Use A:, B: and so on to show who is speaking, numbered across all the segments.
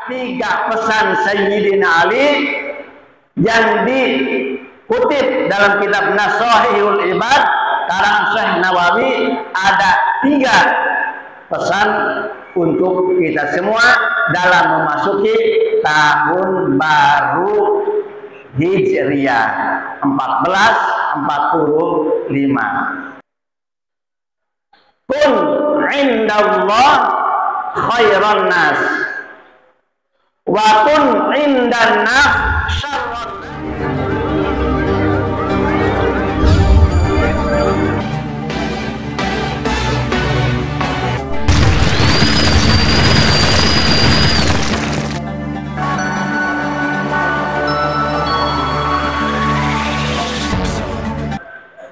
A: tiga pesan Sayyidina Ali yang dikutip dalam kitab Nashihul Ibad karangan Syekh Nawawi. Ada tiga pesan untuk kita semua dalam memasuki tahun baru Hijriah 1445. Kun indallah khairan nas wa kun indan nas syarran.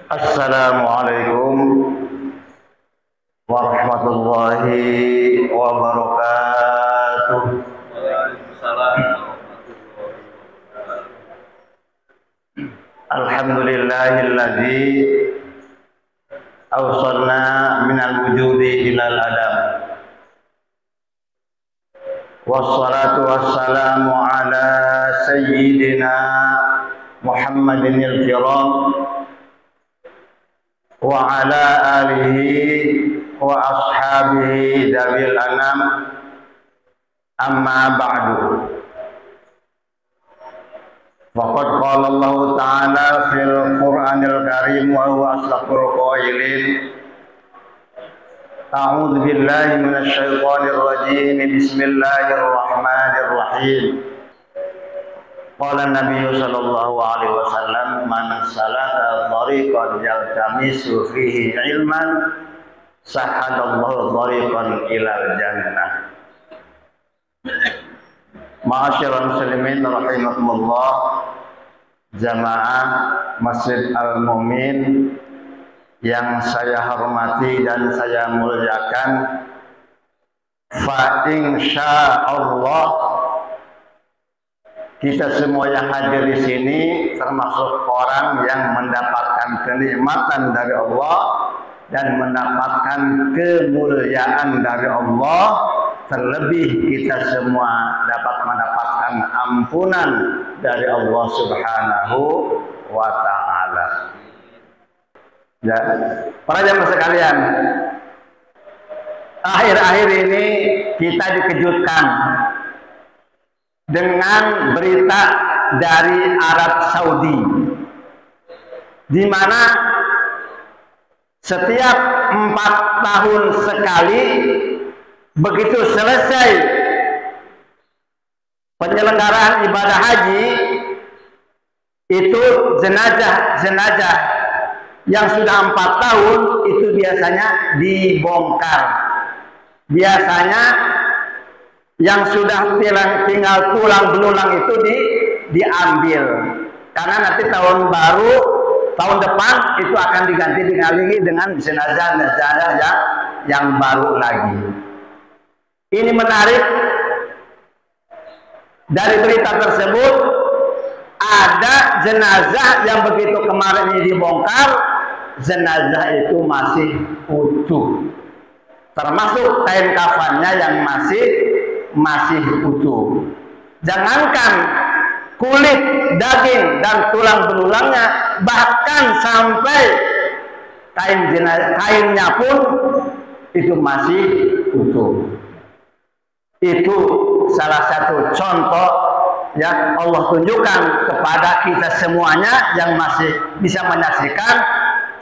A: Assalamualaikum warahmatullahi wabarakatuh. Alhamdulillahilladzi awsalna minal wujudi ilal adam. Wassalatu wassalamu ala sayyidina Muhammadinil kiram wa ala alihi wa ashabihi dawil anam, amma ba'du. Faqad qala Allah ta'ala fil Qur'anil Karim wa huwa asdaqul qailin. A'udzu billahi minasy syaithanir rajim. Bismillahirrahmanirrahim. Qala Nabi sallallahu alaihi wasallam, man salaka thariqan yaltamisu fihi ilman sahadallahu thariqan ilal jannah. Ma'asyiral muslimin rahimakumullah, jamaah Masjid Al-Mu'min yang saya hormati dan saya muliakan. Fa insyaallah kita semua yang hadir di sini termasuk orang yang mendapatkan kenikmatan dari Allah dan mendapatkan kemuliaan dari Allah. Terlebih kita semua dapat mendapatkan ampunan dari Allah Subhanahu wa ta'ala. Ya, para jamaah sekalian, akhir-akhir ini kita dikejutkan dengan berita dari Arab Saudi, di mana setiap 4 tahun sekali begitu selesai penyelenggaraan ibadah haji, itu jenazah yang sudah 4 tahun itu biasanya dibongkar. Biasanya yang sudah tinggal tulang belulang itu diambil, karena nanti tahun baru, tahun depan itu akan diganti dengan jenazah yang baru lagi. Ini menarik, dari berita tersebut ada jenazah yang begitu kemarin ini dibongkar, jenazah itu masih utuh, termasuk kain kafannya yang masih utuh. Jangankan kulit, daging, dan tulang belulangnya, bahkan sampai kainnya pun itu masih utuh. Itu salah satu contoh yang Allah tunjukkan kepada kita semuanya yang masih bisa menyaksikan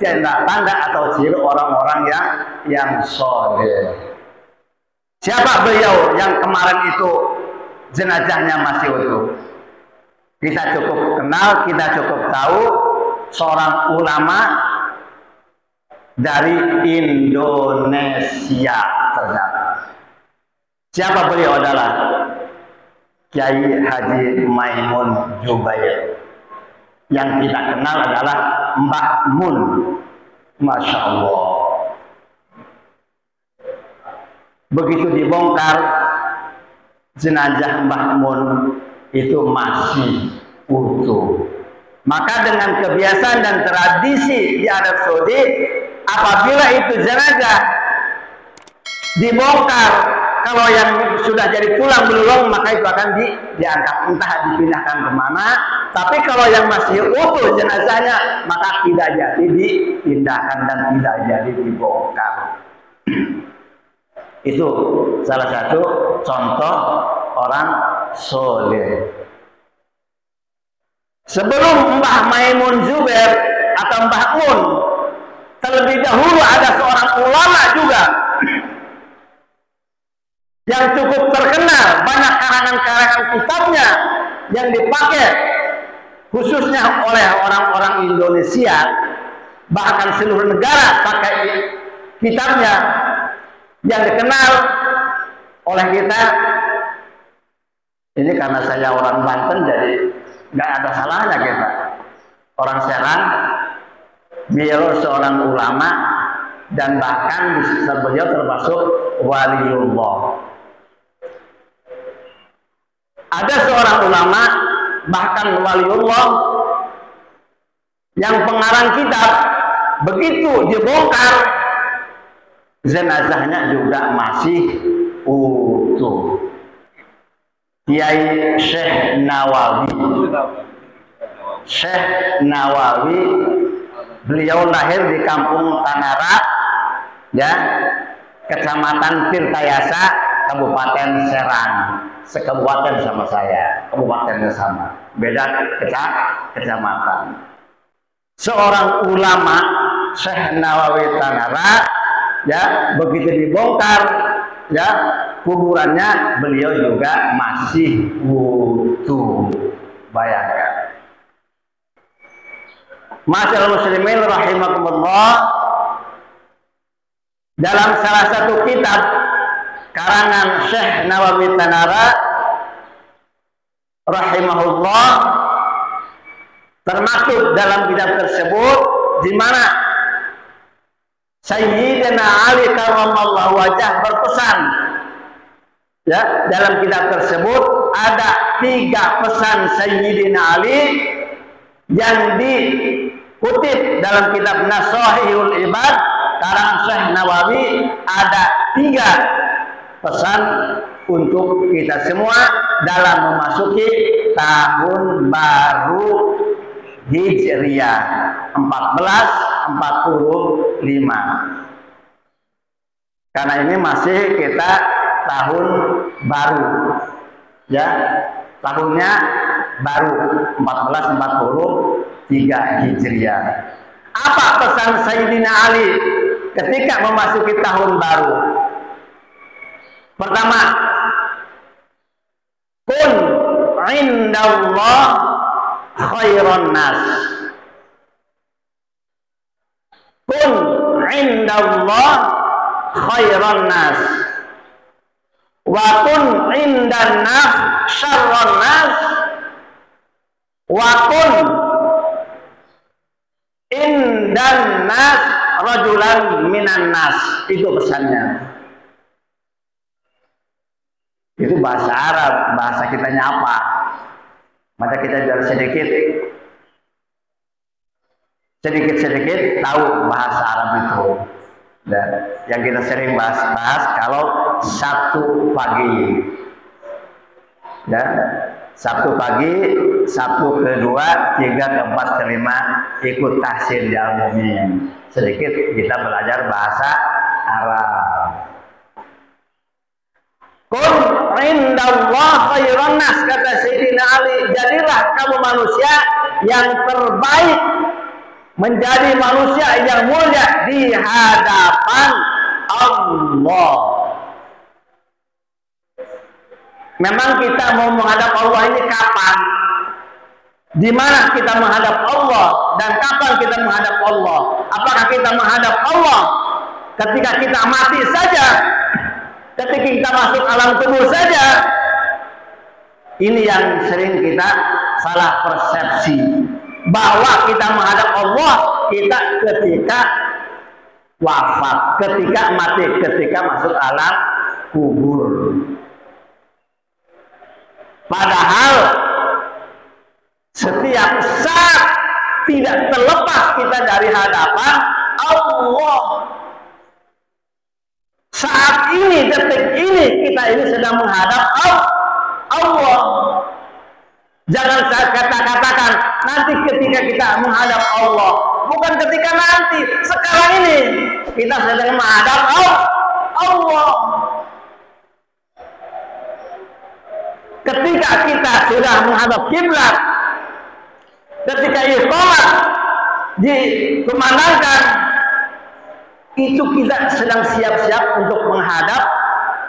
A: tanda-tanda atau ciri orang-orang yang soleh. Siapa beliau yang kemarin itu jenazahnya masih utuh? Kita cukup kenal, kita cukup tahu, seorang ulama dari Indonesia ternyata. Siapa beliau? Adalah Kiai Haji Maimun Jubair. Yang kita kenal adalah Mbah Mun. Masya Allah. Begitu dibongkar, jenazah Mbah Mun itu masih utuh. Maka dengan kebiasaan dan tradisi di Arab Saudi, apabila itu jenazah dibongkar kalau yang sudah jadi tulang belulang maka itu akan diangkat, entah dipindahkan kemana. Tapi kalau yang masih utuh jenazahnya maka tidak jadi dipindahkan dan tidak jadi dibongkar. Itu salah satu contoh orang soleh. Sebelum Mbah Maimun Zubair atau Mbah Mun, terlebih dahulu ada seorang ulama juga yang cukup terkenal, banyak karangan-karangan kitabnya yang dipakai khususnya oleh orang-orang Indonesia, bahkan seluruh negara pakai kitabnya, yang dikenal oleh kita. Ini karena saya orang Banten jadi nggak ada salahnya kita. Orang Serang, beliau seorang ulama dan bahkan beliau termasuk waliullah. Ada seorang ulama bahkan waliullah yang pengarang kitab, begitu dibongkar jenazahnya juga masih utuh. Kiai Syekh Nawawi. Syekh Nawawi, beliau lahir di Kampung Tanara, ya, Kecamatan Tirtayasa, Kabupaten Serang, sekabupaten sama saya, kabupatennya sama, beda kecamatan. Seorang ulama, Syekh Nawawi Tanara, ya, begitu dibongkar, ya, kuburannya beliau juga masih utuh. Bayangkan. Masyaallah muslimin rahimakumullah, dalam salah satu kitab karangan Syekh Nawawi Tanara rahimahullah, termasuk dalam kitab tersebut di mana Sayyidina Ali karramallahu wajah berpesan, ya, dalam kitab tersebut ada 3 pesan Sayyidina Ali yang dikutip dalam kitab Nashihul Ibad karangan Syekh Nawawi. Ada 3 pesan untuk kita semua dalam memasuki tahun baru Hijriah 1445. Karena ini masih kita tahun baru, ya, tahunnya baru 1443 Hijriah. Apa pesan Sayyidina Ali ketika memasuki tahun baru? Pertama, kun indallah khairan nas. Kun indallah khairan nas. Wa kun indan nas syarran nas. Wa kun indan nas rajulan minan nas. Itu pesannya. Itu bahasa Arab, bahasa kitanya apa? Maka kita biar sedikit tahu bahasa Arab itu. Dan yang kita sering bahas kalau Sabtu pagi, ya, Sabtu pagi, Sabtu kedua, 3, keempat, kelima ikut tahsin di Al-Mu'min. Sedikit kita belajar bahasa Arab. Kun indallah khairan nas, kata Sayyidina Ali, jadilah kamu manusia yang terbaik, menjadi manusia yang mulia di hadapan Allah. Memang kita mau menghadap Allah ini kapan? Di mana kita menghadap Allah dan kapan kita menghadap Allah? Apakah kita menghadap Allah ketika kita mati saja? Ketika kita masuk alam kubur saja? Ini yang sering kita salah persepsi, bahwa kita menghadap Allah kita ketika wafat, ketika mati, ketika masuk alam kubur. Padahal setiap saat tidak terlepas kita dari hadapan Allah. Saat ini, detik ini, kita ini sedang menghadap Allah. Jangan katakan nanti ketika kita menghadap Allah. Bukan ketika nanti, sekarang ini kita sedang menghadap Allah. Ketika kita sudah menghadap kiblat, ketika iqamah dikumandangkan, itu kita sedang siap-siap untuk menghadap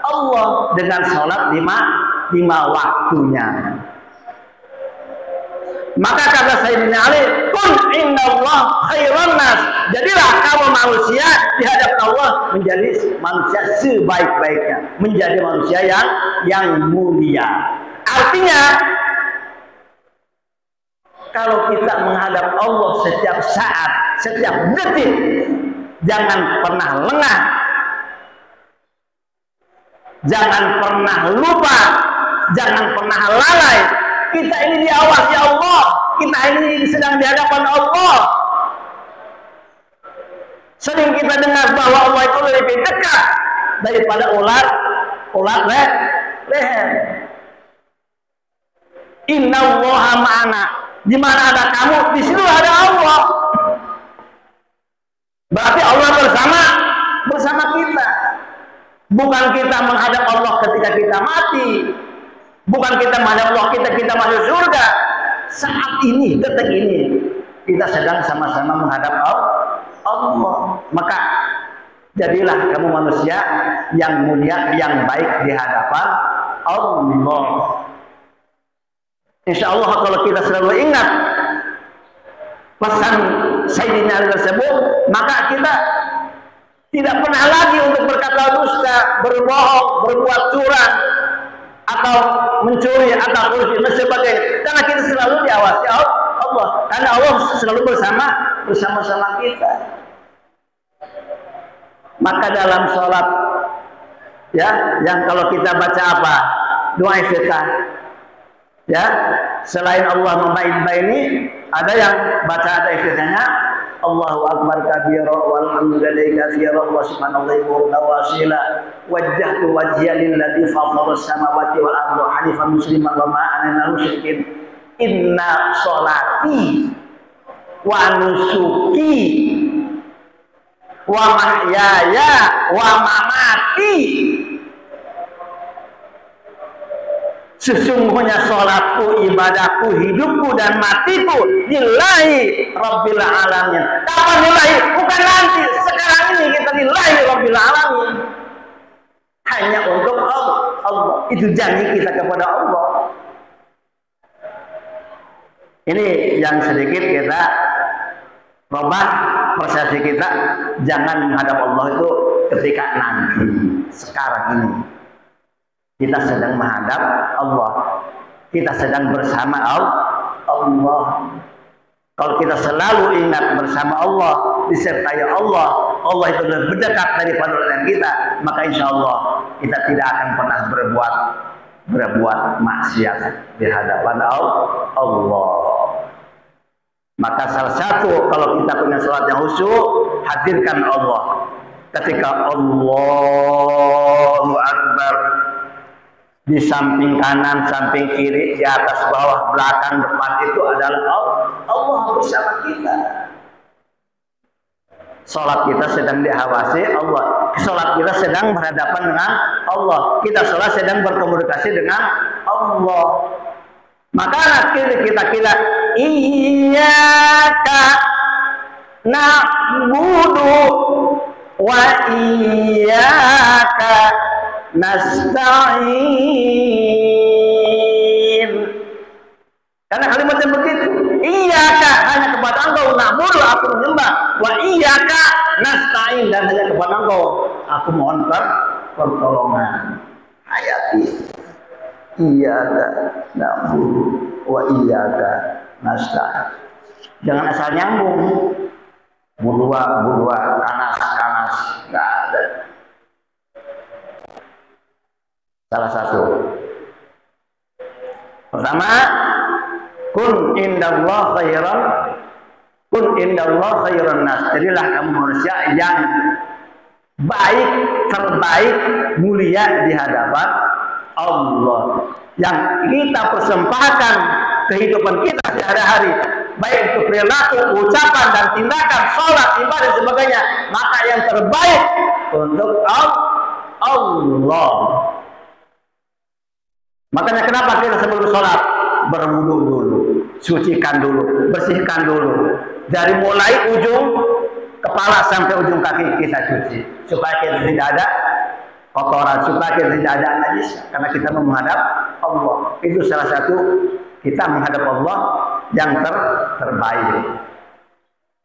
A: Allah dengan sholat lima waktunya. Maka kata Sayyidina Ali, kun indallah khairan nas. Jadilah kamu manusia di hadapan Allah menjadi manusia sebaik-baiknya, menjadi manusia yang mulia. Artinya, kalau kita menghadap Allah setiap saat, setiap detik, jangan pernah lengah, jangan pernah lupa, jangan pernah lalai. Kita ini diawasi Allah, kita ini sedang di hadapan Allah. Sering kita dengar bahwa Allah itu lebih dekat daripada ulat leher. Innallaha ma'ana. Di mana ada kamu, di situ ada Allah. Berarti Allah bersama kita. Bukan kita menghadap Allah ketika kita mati. Bukan kita menghadap Allah kita masuk surga. Saat ini, detik ini, kita sedang sama-sama menghadap Allah. Maka jadilah kamu manusia yang mulia, yang baik di hadapan Allah. Insya Allah kalau kita selalu ingat pesan Sayyidina Ali tersebut, maka kita tidak pernah lagi untuk berkata dusta, berbohong, berbuat curang, atau mencuri, atau korupsi dan sebagainya. Karena kita selalu diawasi Allah. Karena Allah selalu bersama-sama kita. Maka dalam sholat, ya, yang kalau kita baca apa? Doa iftitah. Ya, selain Allah membaik-baik, ada yang baca ada iftitahnya Allahu akbar kabira walhamdulillahi katsira wa subhanallahi wa wasila wajjahtu wajhiya lilladzi fatara as-samawati wal arda hanifan musliman wa ma ana minal musyrikin inna sholati wa nusuki wa mahyaya wa mamati. Sesungguhnya sholatku, ibadahku, hidupku dan matiku lillahi rabbil alamin. Kapan lillahi? Bukan nanti, sekarang ini kita lillahi rabbil alamin. Hanya untuk Allah. Itu janji kita kepada Allah. Ini yang sedikit kita robah persepsi kita. Jangan menghadap Allah itu ketika nanti, sekarang ini. Kita sedang menghadap Allah. Kita sedang bersama Allah. Kalau kita selalu ingat bersama Allah, disertai Allah, Allah itu lebih dekat daripada dengan kita, maka insya Allah kita tidak akan pernah berbuat maksiat di hadapan Allah. Maka salah satu kalau kita punya sholat yang khusyuk, hadirkan Allah. Ketika Allahu Akbar, di samping kanan, samping kiri, di atas, bawah, belakang, depan itu adalah Allah bersama kita. Sholat kita sedang diawasi Allah. Sholat kita sedang berhadapan dengan Allah. Kita sholat sedang berkomunikasi dengan Allah. Maka akhirnya kita iyyaka na'budu wa iyyaka nasta'in. Karena kalimatnya begitu. Iyyaka, hanya kepada Engkau na'budu, aku menyembah. Wa iyyaka nasta'in, dan hanya kepada Engkau aku mohon pertolongan. Hayati. Iyyaka na'budu wa iyyaka nasta'in. Jangan asal nyambung. Budua, kanas, enggak ada. Salah satu. Pertama, kun indallah khairan nas. Jadilah kamu manusia yang baik, terbaik, mulia di hadapan Allah. Yang kita persembahkan kehidupan kita sehari-hari, baik itu perilaku, ucapan dan tindakan, sholat, ibadah dan sebagainya, maka yang terbaik untuk Allah. Makanya kenapa kita sebelum sholat berwudu dulu, sucikan dulu, bersihkan dulu, dari mulai ujung kepala sampai ujung kaki kita cuci, supaya kita tidak ada kotoran, supaya kita tidak ada najis, karena kita menghadap Allah. Itu salah satu kita menghadap Allah yang terbaik.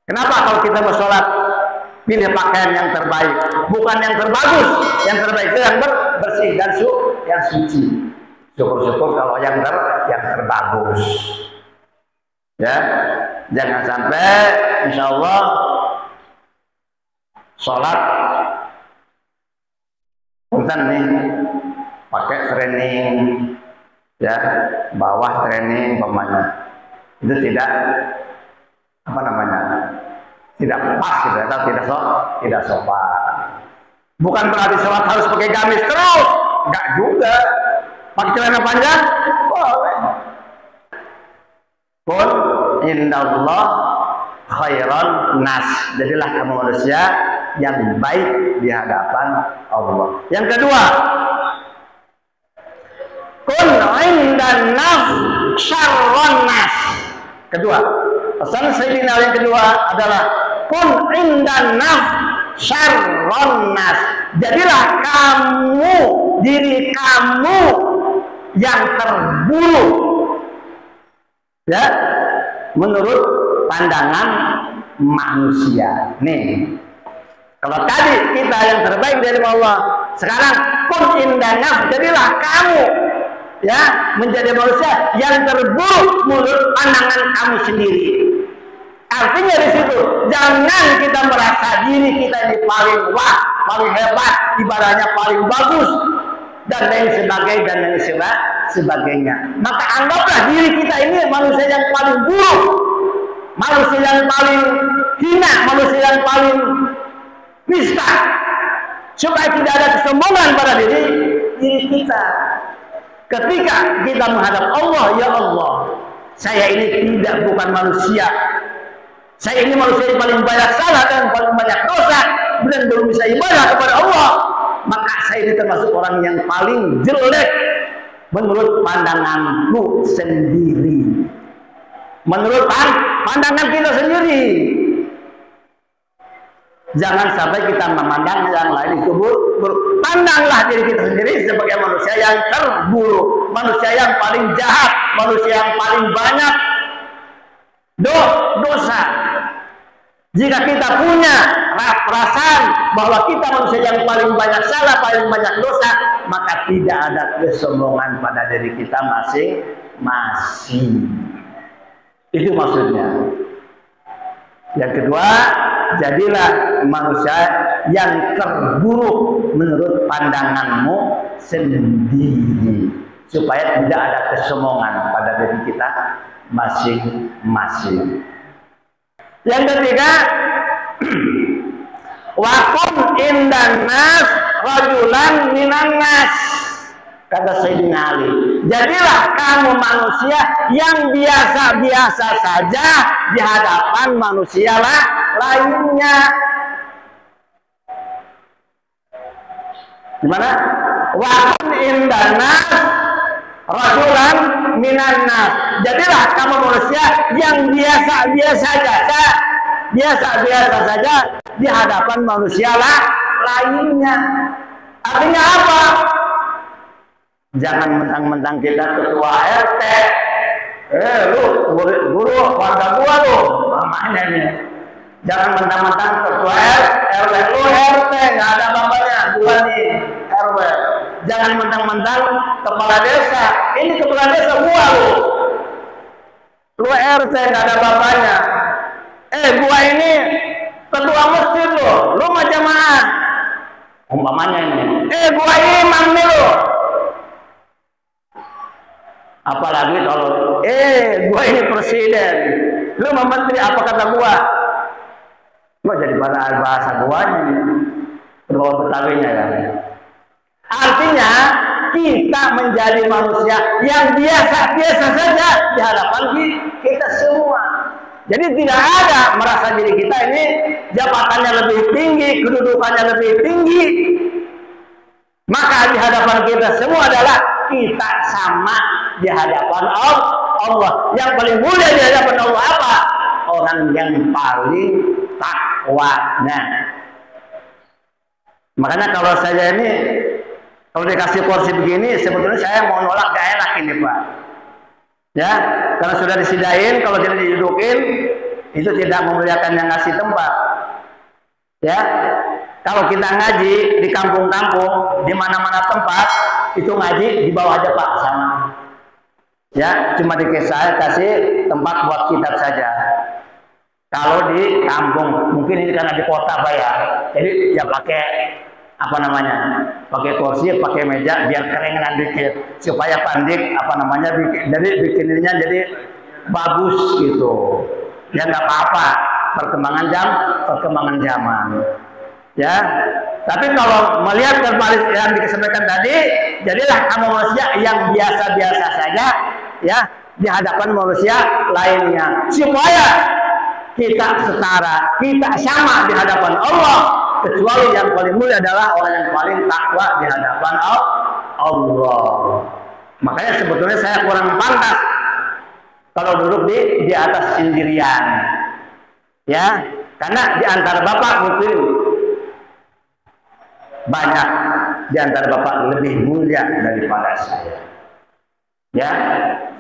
A: Kenapa kalau kita bersolat pilih pakaian yang terbaik, bukan yang terbagus? Yang terbaik itu yang bersih dan yang suci. Syukur-syukur kalau yang terbagus. Ya, jangan sampai insya Allah sholat bukan nih pakai training, ya, bawah training pemainnya, itu tidak apa namanya, tidak pas gitu, atau tidak sopan. Bukan berarti sholat harus pakai gamis terus, enggak juga. Pakai celana panjang boleh. Qul indallah khairan nas. Jadilah kamu manusia yang baik di hadapan Allah. Yang kedua, kun indan nas syarron nas. Kedua, pesan Sayyidina yang kedua adalah kun indan nas syarron nas. Jadilah kamu, diri kamu yang terburuk, ya, menurut pandangan manusia. Nih, kalau tadi kita yang terbaik dari Allah, sekarang kun indan nas, jadilah kamu, ya, menjadi manusia yang terburuk menurut pandangan kamu sendiri. Artinya di situ jangan kita merasa diri kita ini paling wah, paling hebat, ibadahnya paling bagus dan lain sebagainya. Maka anggaplah diri kita ini manusia yang paling buruk, manusia yang paling hina, manusia yang paling nista, supaya tidak ada kesombongan pada diri kita. Ketika kita menghadap Allah, ya Allah, saya ini bukan manusia. Saya ini manusia yang paling banyak salah dan paling banyak dosa dan belum bisa ibadah kepada Allah. Maka saya ini termasuk orang yang paling jelek menurut pandanganku sendiri. Menurut pandangan kita sendiri. Jangan sampai kita memandang yang lain itu buruk. Pandanglah diri kita sendiri sebagai manusia yang terburuk, manusia yang paling jahat, manusia yang paling banyak dosa. Jika kita punya perasaan bahwa kita manusia yang paling banyak salah, paling banyak dosa, maka tidak ada kesombongan pada diri kita masing-masing. Itu maksudnya. Yang kedua, jadilah manusia yang terburuk menurut pandanganmu sendiri, supaya tidak ada kesombongan pada diri kita masing-masing. Yang ketiga, wakum indan nas rajulan minan nas, kata Sayyidina Ali. Jadilah kamu manusia yang biasa-biasa saja di hadapan manusia lainnya. Gimana? Wakum indan nas rajulan minan nas. Jadilah kamu manusia yang biasa-biasa saja di hadapan manusia lainnya. Artinya apa? Jangan mentang-mentang kita ketua RT, lu guru warga gua lu, namanya nih. Jangan mentang-mentang ketua RW, lu RT nggak ada bapaknya, gua nih RW. Jangan mentang-mentang kepala desa, ini kepala desa gua lu RT nggak ada bapaknya. Gua ini ketua masjid lu macam mana? Umpamanya ini. Gua imam nih lu. Apalagi kalau gua ini presiden, lu menteri, apa kata gua? Gua jadi bahasa guanya nih. Kalau Betawinya ya. Artinya kita menjadi manusia yang biasa-biasa saja di hadapan kita semua. Jadi tidak ada merasa diri kita ini jabatannya lebih tinggi, kedudukannya lebih tinggi. Maka di hadapan kita semua adalah kita sama di hadapan Allah. Yang paling mulia di hadapan Allah apa? Orang yang paling takwa. Nah, makanya kalau saya ini kalau dikasih kursi begini, sebetulnya saya mau nolak gak enak ini Pak. Ya, karena sudah disidain, kalau tidak didudukin, itu tidak memuliakan yang ngasih tempat. Ya, kalau kita ngaji di kampung-kampung, di mana-mana tempat, itu ngaji di bawah aja Pak sama. Ya, cuma kasih tempat buat kitab saja. Kalau di kampung, mungkin ini karena di kota Pak ya, jadi ya pakai apa namanya, pakai kursi, pakai meja biar kerengan dikit supaya pandik apa namanya bikinnya jadi bagus gitu ya, nggak apa-apa, perkembangan zaman ya. Tapi kalau melihat kembali yang disampaikan tadi, jadilah kamu manusia yang biasa-biasa saja ya di hadapan manusia lainnya, supaya kita setara, kita sama di hadapan Allah. Kecuali yang paling mulia adalah orang yang paling takwa di hadapan Allah. Makanya sebetulnya saya kurang pantas kalau duduk di atas sendirian, ya, karena di antara bapak mungkin banyak di antara bapak lebih mulia daripada saya. Ya,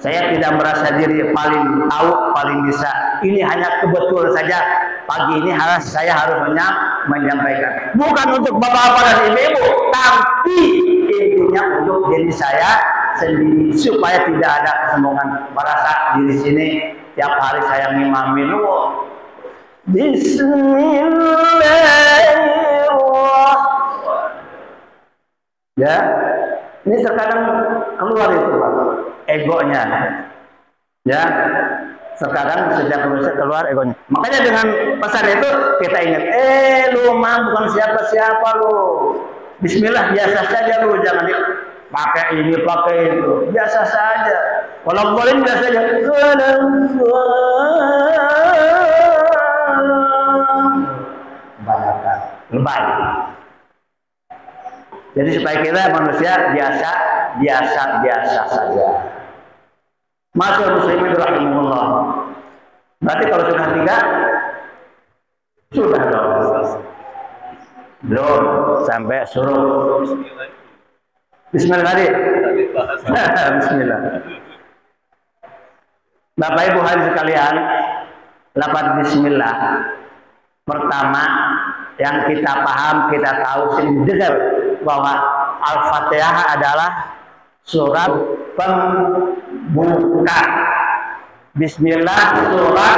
A: saya tidak merasa diri paling tahu, paling bisa. Ini hanya kebetulan saja pagi ini saya harus menyampaikan. Bukan untuk bapak-bapak dan ibu-ibu, tapi intinya untuk diri saya sendiri supaya tidak ada kesombongan. Merasa diri sini tiap hari saya ngimamin. Bismillahirrahmanirrahim. Ya, ini terkadang keluar itu Pak, egonya. Ya, sekarang sejak manusia keluar egonya. Makanya dengan pesan itu kita ingat, lu mah bukan siapa-siapa lu. Bismillah biasa saja lu, jangan pakai ini pakai itu, biasa saja. Kalau boleh biasa saja. Lebay. Jadi supaya kita manusia biasa saja. Masyaallah muslimin rahimahullah. Berarti kalau sudah 3 sudah dong. Belum sampai suruh Bismillah tadi. Bismillah. Bapak Ibu hadirin sekalian, lafaz bismillah pertama yang kita paham, kita tahu, sering dengar bahwa Al-Fatihah adalah surat pembuka. Bismillah surat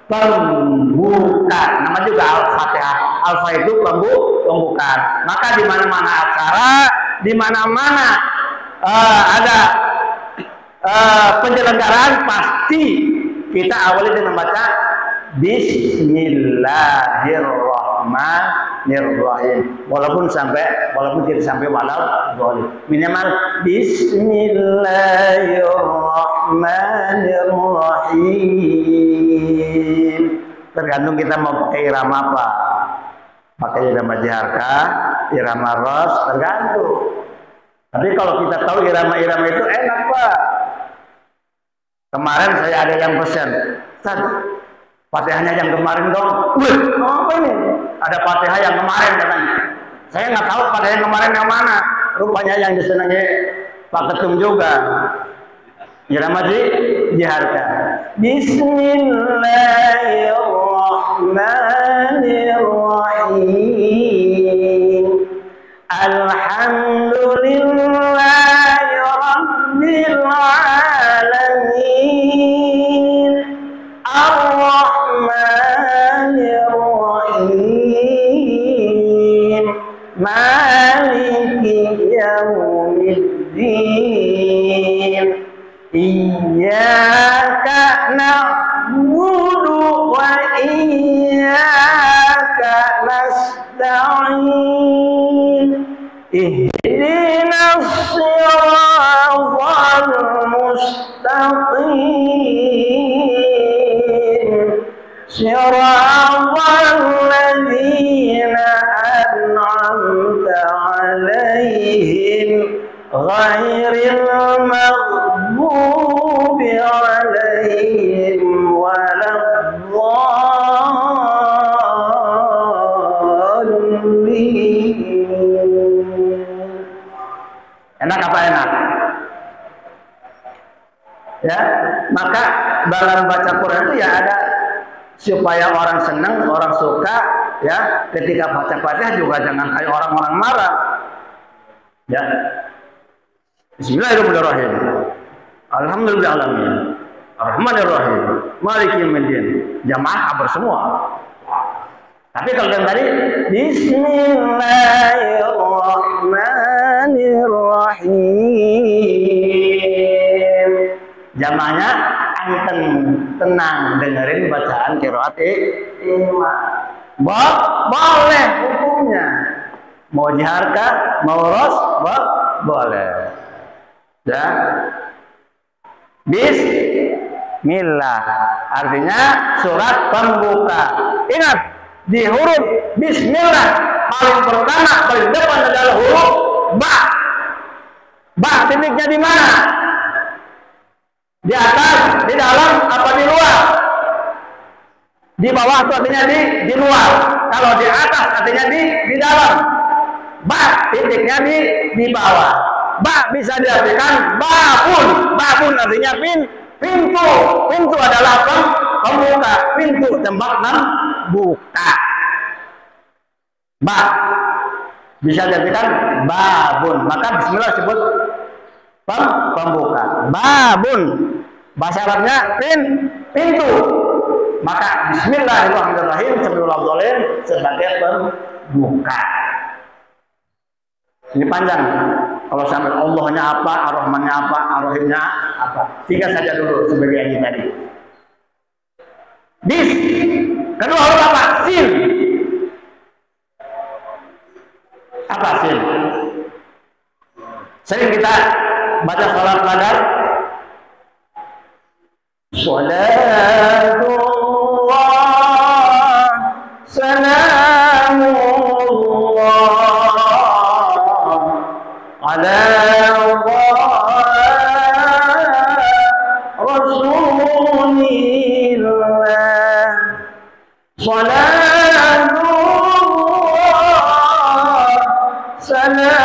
A: pembuka. Nama juga Al-Fatihah. Alfa itu pembukaan. Maka di mana-mana acara, di mana-mana ada penyelenggaraan, pasti kita awali dengan baca Bismillahirrahmanirrahim. Walaupun tidak sampai walau minimal Bismillahirrahmanirrahim. Tergantung kita mau pakai irama apa. Pakai irama jaharka, irama ros, tergantung. Tapi kalau kita tahu irama-irama itu enak Pak. Kemarin saya ada yang pesan, Ustaz, Fatihahnya yang kemarin dong. Apa ini? Ada Fatihah yang kemarin katanya. Saya nggak tahu Fatihah yang kemarin yang mana. Rupanya yang disenangi Pak Ketum juga. Irama jaharka. Bismillahirrahmanirrahim. Alhamdulillahi rabbil alamin. Ar-Rahmanirrahim. Maliki yaumiddin. Iyyaka na'budu wa iyyaka nasta'in. الصراط المستقيم صراط الذين أنعمت عليهم غير المغضوب عليهم ولا الضالين. Enak apa enak? Ya, maka dalam baca Quran itu ya ada supaya orang senang, orang suka, ya. Ketika baca Fatihah juga jangan kayak orang-orang marah. Ya. Bismillahirrahmanirrahim. Alhamdulillahirrahmanirrahim. Ar-Rahmanirrahim. Maliki yaumiddin. Jamaah kabar semua. Tapi kalau yang tadi Bismillahirrahmanirrahim. Jamaahnya anten tenang dengerin bacaan qiraat imam. Boleh hukumnya. Mau jiharkah, mau ros, boleh. Ya. Bismillah artinya surat pembuka. Ingat, di huruf Bismillah paling pertama, paling depan adalah huruf ba. Ba titiknya di mana? Di atas, di dalam, apa di luar? Di bawah itu artinya di luar. Kalau di atas artinya di dalam. Ba titiknya di bawah. Ba bisa diartikan babun. Babun artinya pintu. Pintu adalah pembuka. Pintu tempat membuka. Ba bisa diartikan babun. Maka bismillah disebut pembuka. Babun bahasa Arabnya pintu. Maka bismillahirrahmanirrahim sebagai pembuka. Ini panjang. Kalau sampai Allahnya apa, Ar-Rahmannya apa, Ar-Rahimnya apa. 3 saja dulu sebagai ini tadi. Bis. Kedua huruf apa? Sin. Apa sin? Sering kita baca salat qadar. Salatullah salamullah ala rasulillah. Salatullah salamullah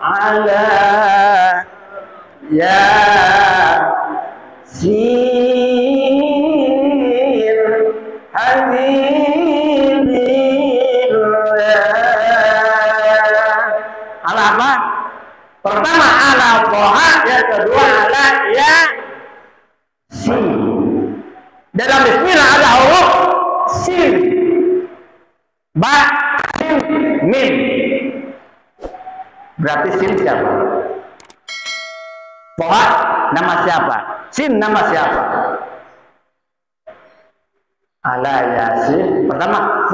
A: ala Yasin habibillah. Ala apa? Pertama ala Toha, yang kedua ala Yasin. Dalam bismillah ada huruf sin, ba, sin, mim. Berarti sin siapa? Toha nama siapa? Sin nama siapa? Ala Yasin. Pertama,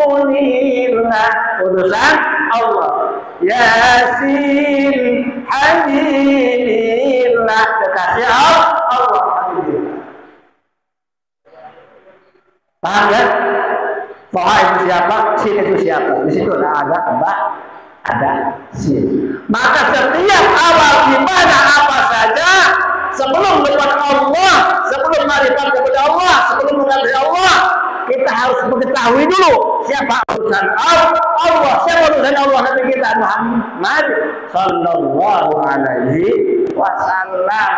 A: Rasulillah, utusan Allah. Yasin habibillah, kekasih Allah. Paham ya? Toha itu siapa? Sin itu siapa? Di situ ada ba, ada sin. Maka setiap awal ibadah apa saja sebelum depan Allah, sebelum marifat kepada Allah, sebelum mengabdi Allah, kita harus mengetahui dulu siapa utusan Allah, siapa utusan Allah Nabi kita Muhammad sallallahu alaihi wasallam.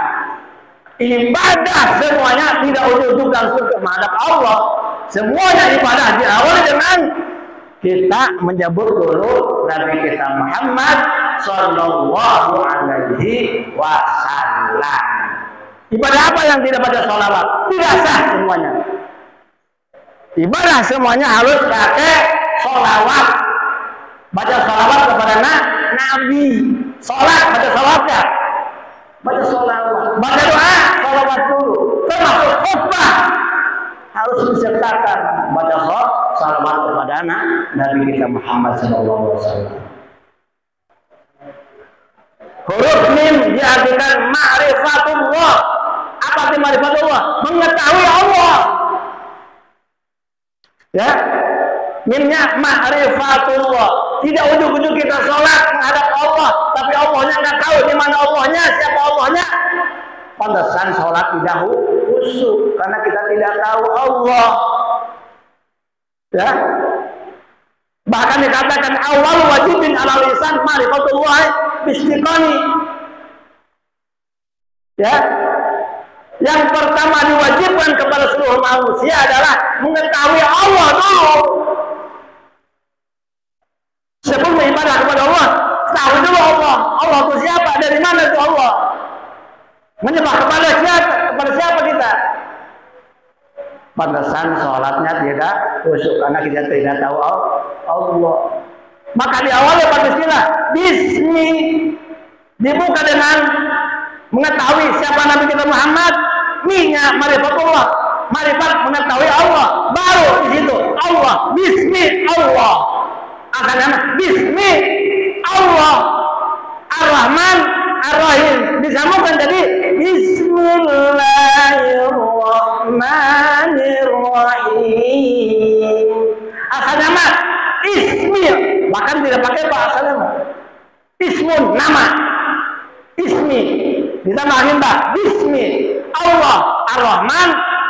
A: Ibadah semuanya tidak ujug-ujug langsung ke menghadap Allah. Semuanya ibadah diawali dengan kita menyebut dulu Nabi kita Muhammad sallallahu alaihi wasallam. Ibadah apa yang tidak baca sholawat? Tidak sah semuanya. Ibadah semuanya harus pakai sholawat. Baca sholawat kepada Nabi. Sholat, baca sholawat ya? Baca sholawat. Baca doa, sholawat dulu. Termasuk khutbah. harus disertakan baca salawat kepada Nabi kita Muhammad SAW. Huruf mim diartikan ma'rifatullah. Apa arti ma'rifatullah? Mengetahui Allah. Ya, mimnya ma'rifatullah. Tidak ujung-ujung kita sholat menghadap Allah, tapi Allahnya nggak tahu di mana Allahnya, siapa Allahnya. Pantesan sholat tidak khusyuk karena kita tidak tahu Allah. Ya, bahkan dikatakan awal wajibin ala lisan ma'rifatullah bistiqani. Ya, yang pertama diwajibkan kepada seluruh manusia adalah mengetahui Allah dulu. Sebelum beribadah kepada Allah, tahu dulu Allah. Allah itu siapa? Dari mana itu Allah? Menyembah kepada siapa kita? Pantesan sholatnya tidak khusyuk karena kita tidak tahu Allah. Maka diawali pada istilah Bismi, dibuka dengan mengetahui siapa Nabi kita Muhammad. Minya ma'rifatullah, ma'rifat mengetahui Allah. Baru di situ Allah, Bismi Allah. Akan Bismi Allah Ar-Rahman Ar-Rahim, disambungkan jadi Bismillahirrahmanirrahim. Asal nama Ismi, bahkan tidak pakai bahasa nama. Ismun, nama. Ismi ditambahin bah Bismi Allah Ar-Rahman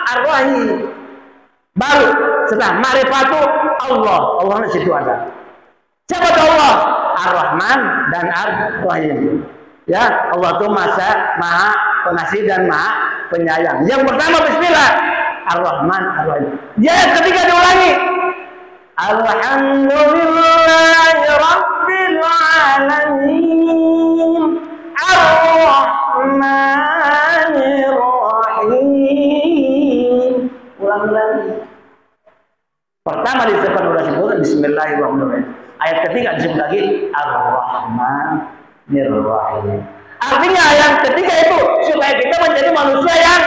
A: Ar-Rahim. Baru setelah ma'rifatu Allah, Allah di situ ada. Siapa Allah? Ar-Rahman dan Ar-Rahim. Ya, Allah itu maha pengasih dan maha penyayang. Yang pertama bismillah, Ar-Rahman Ar-Rahim. Yang ketiga diulangi, Alhamdulillahi Rabbil Alamin Ar-Rahmanir Rahim. Ulang lagi. Pertama disebut udah sebut Bismillahirrahmanirrahim. Ayat ketiga disebut lagi Ar-Rahmanir-Rahim. Artinya yang ketiga itu supaya kita menjadi manusia yang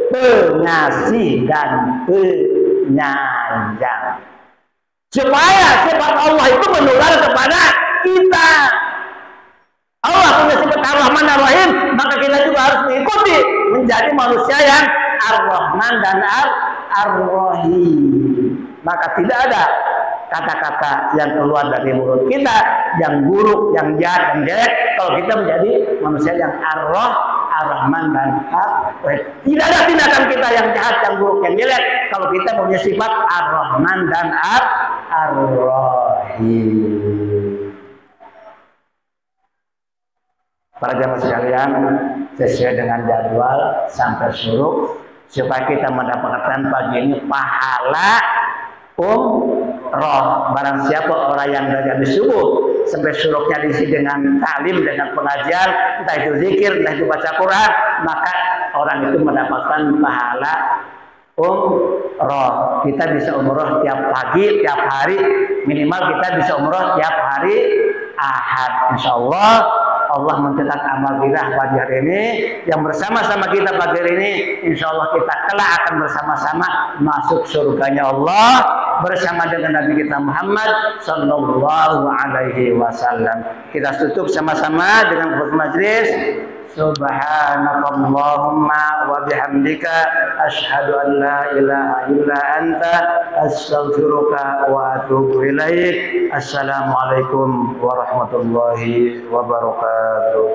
A: pengasih dan penyayang. Supaya sifat Allah itu menular kepada kita. Allah punya sifat Ar-Rahman Ar-Rahim, maka kita juga harus mengikuti menjadi manusia yang Ar-Rahman dan Ar-Rahim. Maka tidak ada kata-kata yang keluar dari mulut kita yang buruk, yang jahat, yang jelek kalau kita menjadi manusia yang Ar-Rahman dan Ar-Rahim. Tidak ada tindakan kita yang jahat, yang buruk, yang jelek kalau kita punya sifat Ar-Rahman dan Ar-Rahim. Para jamaah sekalian, sesuai dengan jadwal sampai syuruk supaya kita mendapatkan pagi ini pahala roh. Barang siapa orang yang dari subuh sampai syuruknya diisi dengan taklim, dengan pengajian, entah itu zikir, entah itu baca Quran, maka orang itu mendapatkan pahala roh. Kita bisa umroh tiap pagi, tiap hari, minimal kita bisa umroh tiap hari Ahad. Insyaallah Allah mencetak amal kita pagi hari ini, yang bersama-sama kita pagi hari ini, insya Allah kita kelak akan bersama-sama masuk surganya Allah bersama dengan Nabi kita Muhammad Sallallahu Alaihi Wasallam. Kita tutup sama-sama dengan khutbah majlis. Subhanakallahumma wa bihamdika asyhadu an la ilaha illa anta astaghfiruka wa atubu ilaik. Assalamualaikum warahmatullahi wabarakatuh.